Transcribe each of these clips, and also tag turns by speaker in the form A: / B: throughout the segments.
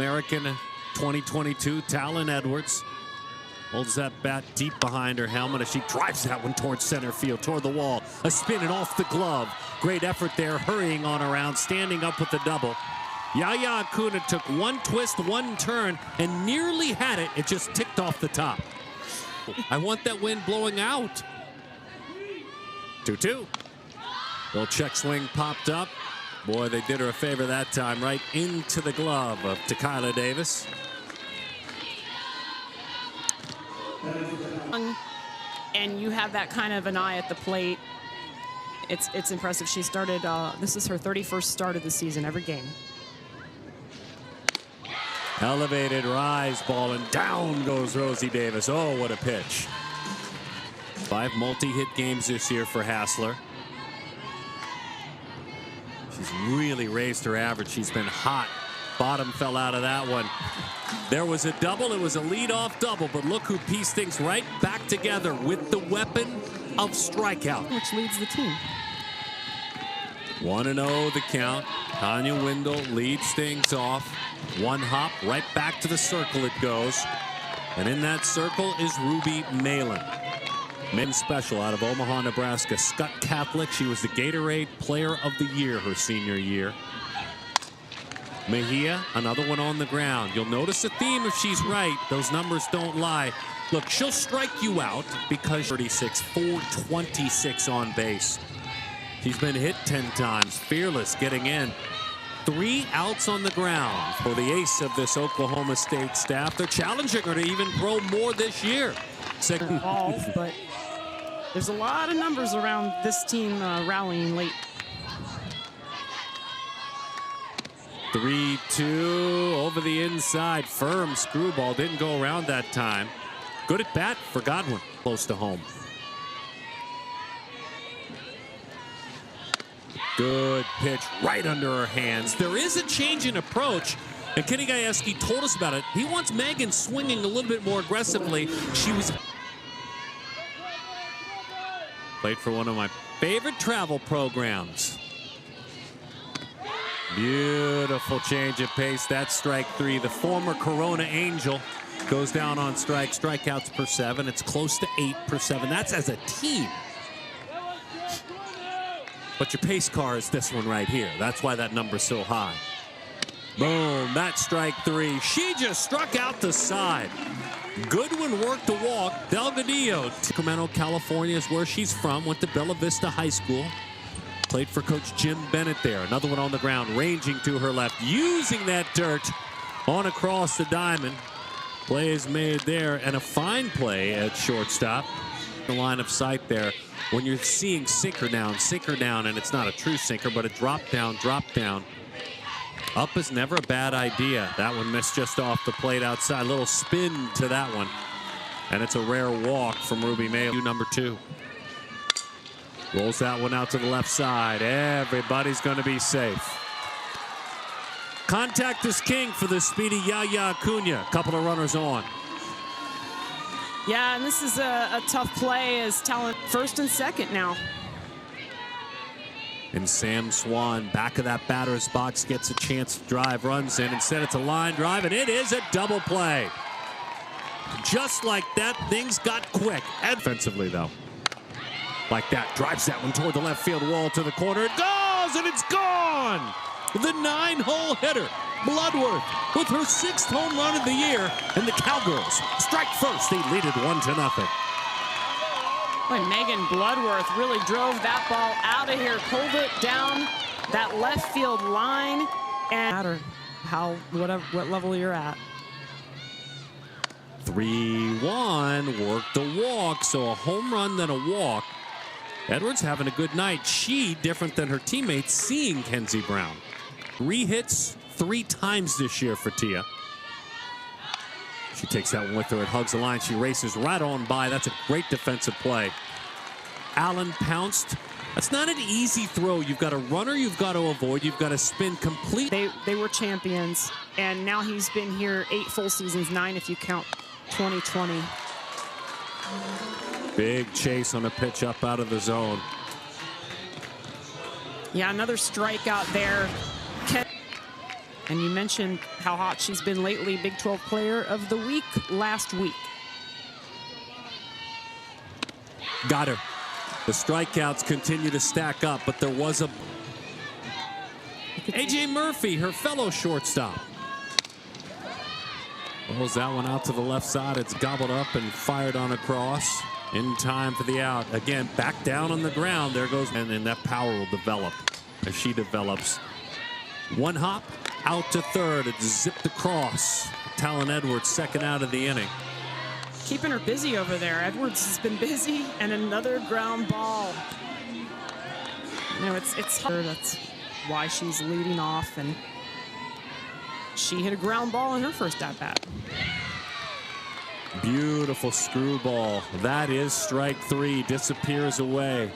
A: All-American 2022, Talon Edwards. Holds that bat deep behind her helmet as she drives that one towards center field, toward the wall. A spin and off the glove. Great effort there, hurrying on around, standing up with the double. Yaya Acuna took one twist, one turn, and nearly had it. It just ticked off the top. I want that wind blowing out. 2-2. Little check swing popped up. Boy, they did her a favor that time, right into the glove of Tequila Davis.
B: And you have that kind of an eye at the plate. It's impressive. She started, this is her 31st start of the season, every game.
A: Elevated rise ball, and down goes Rosie Davis. Oh, what a pitch. 5 multi-hit games this year for Hassler. She's really raised her average. She's been hot. Bottom fell out of that one. There was a double. It was a leadoff double, but look who pieced things right back together with the weapon of strikeout.
B: Which leads the team.
A: 1-0 the count. Tanya Wendell leads things off. One hop, right back to the circle it goes. And in that circle is Ruby Malin. Men's special out of Omaha, Nebraska. Scott Catholic. She was the Gatorade Player of the Year her senior year. Mejia, another one on the ground. You'll notice a theme if she's right. Those numbers don't lie. Look, she'll strike you out because 36, 426 on base. She's been hit 10 times. Fearless getting in. 3 outs on the ground for the ace of this Oklahoma State staff. They're challenging her to even throw more this year. Second
B: ball, but there's a lot of numbers around this team rallying late.
A: 3-2 over the inside. Firm screwball. Didn't go around that time. Good at bat for Godwin. Close to home. Good pitch right under her hands. There is a change in approach, and Kenny Gajewski told us about it. He wants Megan swinging a little bit more aggressively. She was played for one of my favorite travel programs. Beautiful change of pace. That's strike 3. The former Corona Angel goes down on strikeouts per 7. It's close to 8 per 7. That's as a team. But your pace car is this one right here. That's why that number's so high. Boom, that's strike 3. She just struck out the side. Goodwin worked the walk. Delgadillo, Sacramento, California is where she's from. Went to Bella Vista High School. Played for Coach Jim Bennett there. Another one on the ground, ranging to her left, using that dirt on across the diamond. Play is made there, and a fine play at shortstop. The line of sight there. When you're seeing sinker down, and it's not a true sinker, but a drop down. Up is never a bad idea. That one missed just off the plate outside. Little spin to that one. And it's a rare walk from Ruby Malin, number 2. Rolls that one out to the left side. Everybody's going to be safe. Contact is king for the speedy Yaya Acuna. Couple of runners on.
B: Yeah, and this is a tough play as Talent first and second now.
A: And Sam Swan, back of that batter's box, gets a chance to drive, runs in. Instead, it's a line drive, and it is a double play. Just like that, things got quick. Offensively, though. Like that, drives that one toward the left field wall to the corner. It goes, and it's gone! The 9-hole hitter, Bloodworth, with her 6th home run of the year, and the Cowgirls strike first. They lead it 1-0.
B: Boy, Megan Bloodworth really drove that ball out of here, pulled it down that left field line, and no matter what level you're at.
A: 3-1, worked the walk, so a home run then a walk. Edwards having a good night. She, different than her teammates, seeing Kenzie Brown. 3 hits 3 times this year for Tia. She takes that one with her and hugs the line. She races right on by. That's a great defensive play. Allen pounced. That's not an easy throw. You've got a runner you've got to avoid. You've got to spin complete.
B: They were champions, and now he's been here 8 full seasons, 9 if you count 2020.
A: Big chase on a pitch up out of the zone.
B: Yeah, another strikeout there. And you mentioned how hot she's been lately. Big 12 Player of the Week last week.
A: Got her. The strikeouts continue to stack up, but there was a... A.J. Murphy, her fellow shortstop. Pulls that one out to the left side. It's gobbled up and fired on across. In time for the out. Again, back down on the ground. There goes, and then that power will develop as she develops. One hop out to third. It's zipped across. Talon Edwards, second out of the inning.
B: Keeping her busy over there. Edwards has been busy, and another ground ball. You know, it's hard. That's why she's leading off, and she hit a ground ball in her first at bat.
A: Beautiful screwball. That is strike three. Disappears away.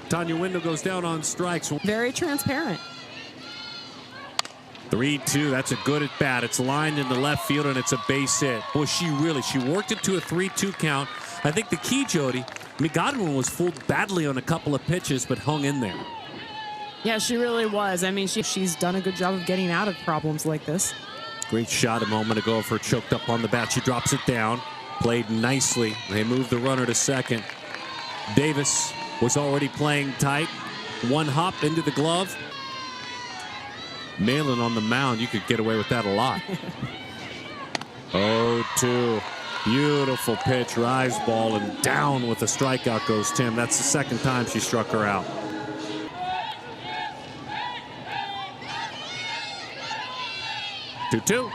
A: Tanya Wendell goes down on strikes.
B: Very transparent.
A: 3-2. That's a good at bat. It's lined into left field, and it's a base hit. Boy, she worked it to a 3-2 count. I think the key, Jody, I mean, Godwin was fooled badly on a couple of pitches, but hung in there.
B: Yeah, she really was. I mean, she's done a good job of getting out of problems like this.
A: Great shot a moment ago of her choked up on the bat. She drops it down. Played nicely. They move the runner to second. Davis was already playing tight. One hop into the glove. Malin on the mound. You could get away with that a lot. 0-2. Beautiful pitch. Rise ball and down with a strikeout goes Tim. That's the second time she struck her out. Two.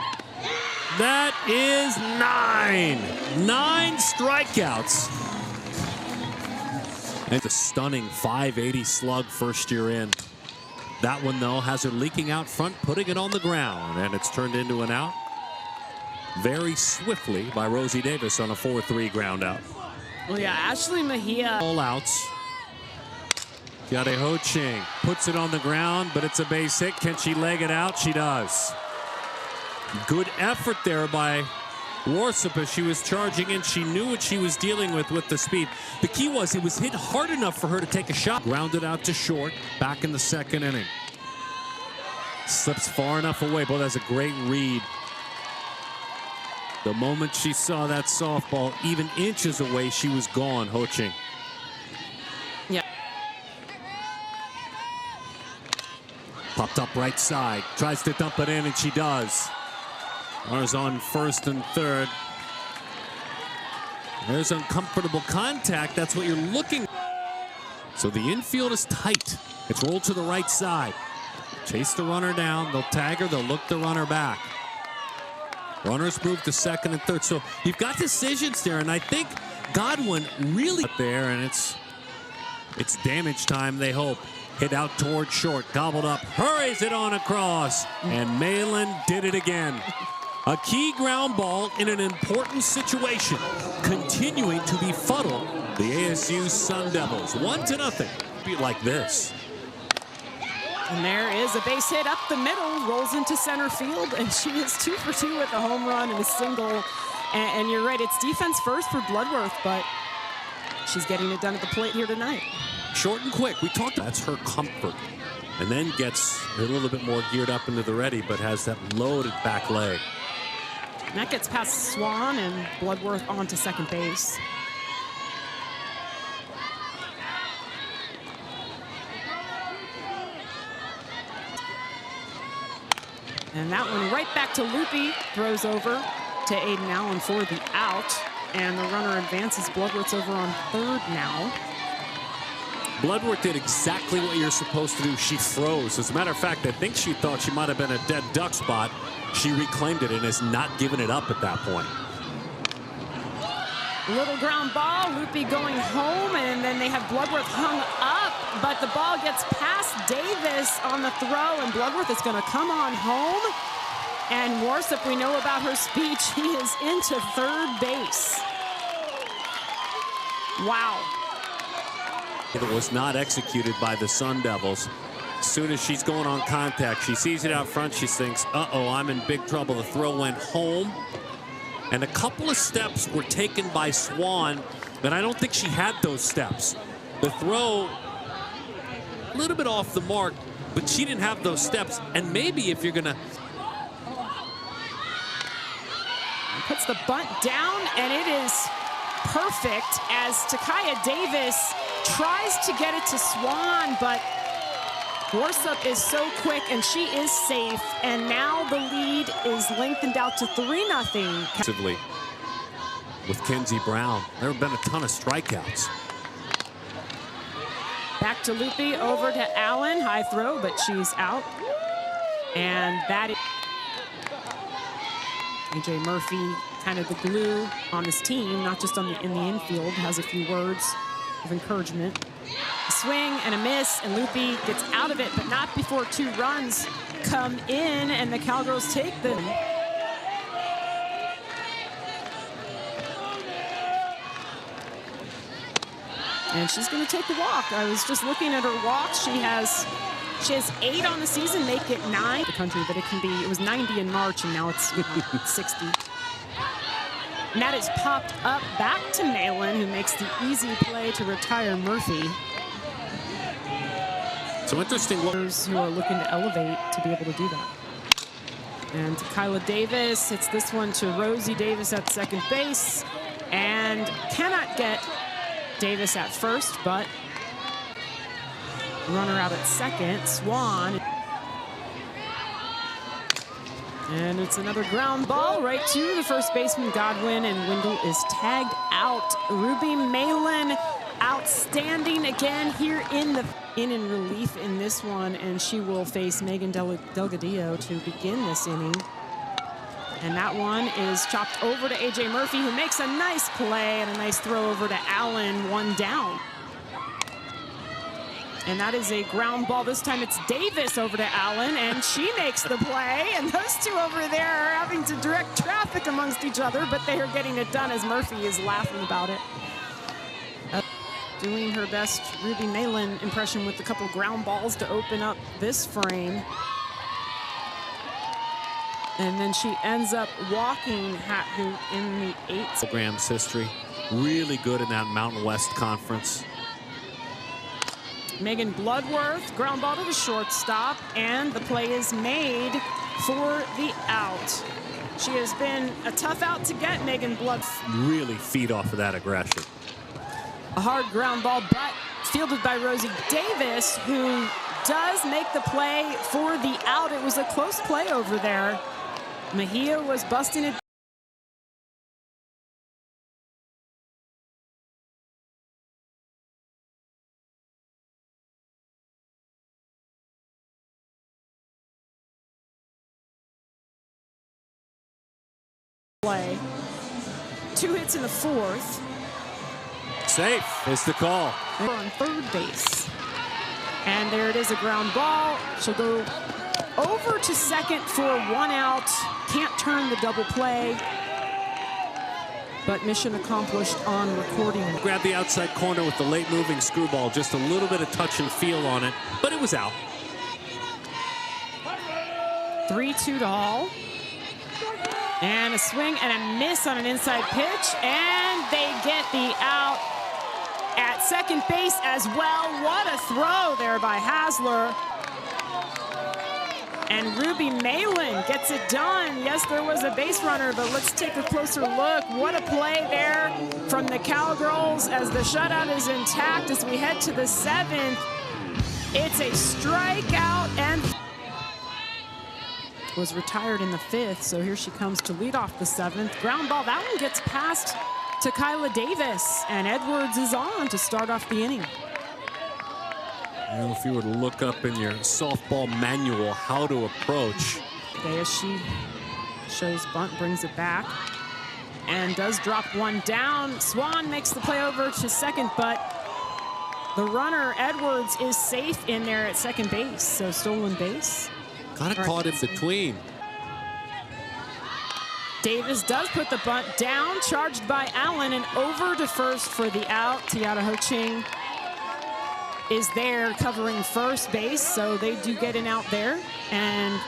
A: That is 9 strikeouts. It's a stunning 580 slug first year in. That one, though, has her leaking out front, putting it on the ground, and it's turned into an out very swiftly by Rosie Davis on a 4-3 ground out.
B: Well, yeah, Ashley Mejia.
A: All outs. Yade Ho-Ching puts it on the ground, but it's a base hit. Can she leg it out? She does. Good effort there by Worsup as she was charging in. She knew what she was dealing with the speed. The key was it was hit hard enough for her to take a shot. Grounded out to short, back in the second inning. Slips far enough away. Boy, that's a great read. The moment she saw that softball, even inches away, she was gone, Ho-Ching.
B: Yeah.
A: Popped up right side. Tries to dump it in, and she does. Runners on first and third. There's uncomfortable contact. That's what you're looking. So the infield is tight. It's rolled to the right side. Chase the runner down. They'll tag her. They'll look the runner back. Runners move to second and third. So you've got decisions there, and I think Godwin really up there, and it's damage time, they hope. Hit out toward short. Gobbled up. Hurries it on across. And Malin did it again. A key ground ball in an important situation, continuing to befuddle the ASU Sun Devils. 1-0. Be like this.
B: And there is a base hit up the middle, rolls into center field, and she is 2 for 2 with a home run and a single. And you're right, it's defense first for Bloodworth, but she's getting it done at the plate here tonight.
A: Short and quick. We talked. That's her comfort. And then gets a little bit more geared up into the ready, but has that loaded back leg.
B: And that gets past Swan and Bloodworth on to second base. And that one right back to Loopy. Throws over to Aiden Allen for the out. And the runner advances. Bloodworth's over on third now.
A: Bloodworth did exactly what you're supposed to do. She froze. As a matter of fact, I think she thought she might have been a dead duck spot. She reclaimed it and has not given it up at that point.
B: Little ground ball. Loopy going home, and then they have Bloodworth hung up, but the ball gets past Davis on the throw, and Bloodworth is going to come on home. And Worsup, we know about her speed. She is into third base. Wow.
A: It was not executed by the Sun Devils. As soon as she's going on contact, she sees it out front. She thinks, uh-oh, I'm in big trouble. The throw went home. And a couple of steps were taken by Swan, but I don't think she had those steps. The throw, a little bit off the mark, but she didn't have those steps. And maybe if you're going to
B: puts the bunt down, and it is perfect as Takaya Davis tries to get it to Swan, but Worsup is so quick, and she is safe, and now the lead is lengthened out to 3-0.
A: With Kenzie Brown, there have been a ton of strikeouts.
B: Back to Loopy, over to Allen, high throw, but she's out. And that is AJ Murphy, kind of the glue on his team, not just in the infield, has a few words of encouragement. A swing and a miss, and Loopy gets out of it, but not before 2 runs come in, and the Cowgirls take them. And she's going to take the walk. I was just looking at her walks. She has 8 on the season, make it 9. The country, but it was 90 in March, and now it's 60. And that is popped up back to Malin, who makes the easy play to retire Murphy.
A: So interesting.
B: Who are looking to elevate to be able to do that. And Kyla Davis hits this one to Rosie Davis at second base, and cannot get Davis at first, but runner out at second, Swan. And it's another ground ball right to the first baseman, Godwin, and Wendell is tagged out. Ruby Malin, outstanding again here in relief in this one, and she will face Megan Delgadillo to begin this inning. And that one is chopped over to AJ Murphy, who makes a nice play and a nice throw over to Allen, 1 down. And that is a ground ball. This time it's Davis over to Allen, and she makes the play. And those two over there are having to direct traffic amongst each other, but they are getting it done as Murphy is laughing about it. Doing her best Ruby Malin impression with a couple ground balls to open up this frame. And then she ends up walking Hathoot in the 8th.
A: Program's history, really good in that Mountain West Conference.
B: Megan Bloodworth, ground ball to the shortstop, and the play is made for the out. She has been a tough out to get, Megan Bloodworth.
A: Really feed off of that aggression.
B: A hard ground ball, but fielded by Rosie Davis, who does make the play for the out. It was a close play over there. Mejia was busting it. Play. 2 hits in the 4th.
A: Safe is the call.
B: We're on third base. And there it is, a ground ball. She'll go over to second for 1 out. Can't turn the double play. But mission accomplished on recording.
A: Grab the outside corner with the late moving screwball. Just a little bit of touch and feel on it, but it was out.
B: 3-2 to Hall. And a swing and a miss on an inside pitch. And they get the out at second base as well. What a throw there by Hasler. And Ruby Malin gets it done. Yes, there was a base runner, but let's take a closer look. What a play there from the Cowgirls as the shutout is intact as we head to the 7th. It's a strikeout and was retired in the 5th, so here she comes to lead off the 7th. Ground ball, that one gets past to Kyla Davis, and Edwards is on to start off the inning.
A: You know, if you were to look up in your softball manual how to approach.
B: Okay, as she shows bunt, brings it back, and does drop one down. Swan makes the play over to second, but the runner, Edwards, is safe in there at second base, so stolen base.
A: Kind of caught in between.
B: Davis does put the bunt down, charged by Allen, and over to first for the out. Tiara Ho-Ching is there covering first base, so they do get an out there. And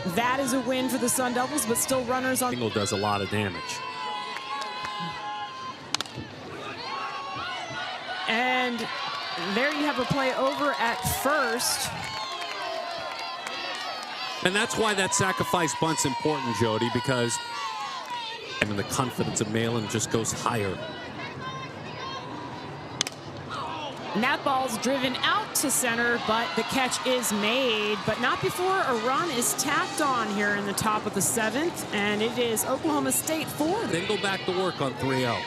B: that is a win for the Sun Devils, but still runners on.
A: Single does a lot of damage.
B: And there you have a play over at first.
A: And that's why that sacrifice bunt's important, Jody, because I mean, the confidence of Malin just goes higher.
B: And that ball's driven out to center, but the catch is made, but not before a run is tacked on here in the top of the 7th, and it is Oklahoma State 4.
A: Then go back to work on 3-0.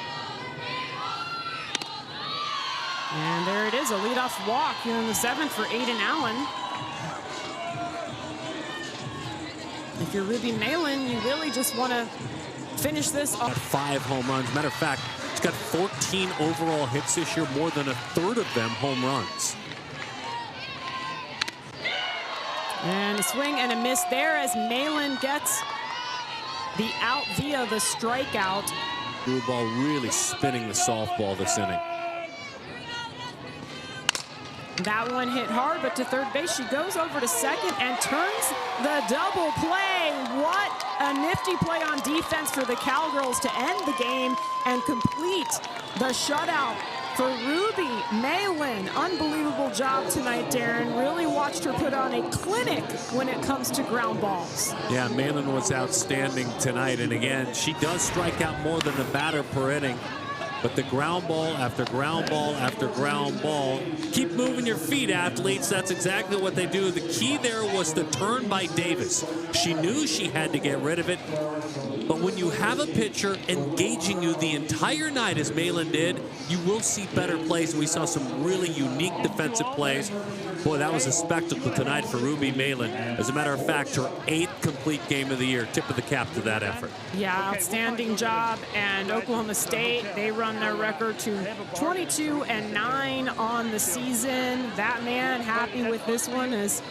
B: And there it is, a leadoff walk here in the 7th for Aiden Allen. If you're Ruby Malin, you really just want to finish this off.
A: 5 home runs. Matter of fact, he's got 14 overall hits this year, more than a third of them home runs.
B: And a swing and a miss there as Malin gets the out via the strikeout.
A: Blue ball really spinning the softball this inning.
B: That one hit hard, but to third base she goes over to second and turns the double play. What a nifty play on defense for the Cowgirls to end the game and complete the shutout for Ruby Malin. Unbelievable job tonight, Darren. Really watched her put on a clinic when it comes to ground balls.
A: Yeah, Malin was outstanding tonight, and again, she does strike out more than the batter per inning. But the ground ball after ground ball after ground ball. Keep moving your feet, athletes. That's exactly what they do. The key there was the turn by Davis. She knew she had to get rid of it. But when you have a pitcher engaging you the entire night, as Malin did, you will see better plays. We saw some really unique defensive plays. Boy, that was a spectacle tonight for Ruby Malin. As a matter of fact, her 8th complete game of the year. Tip of the cap to that effort.
B: Yeah, outstanding job. And Oklahoma State, they run their record to 22-9 on the season. That man happy with this one is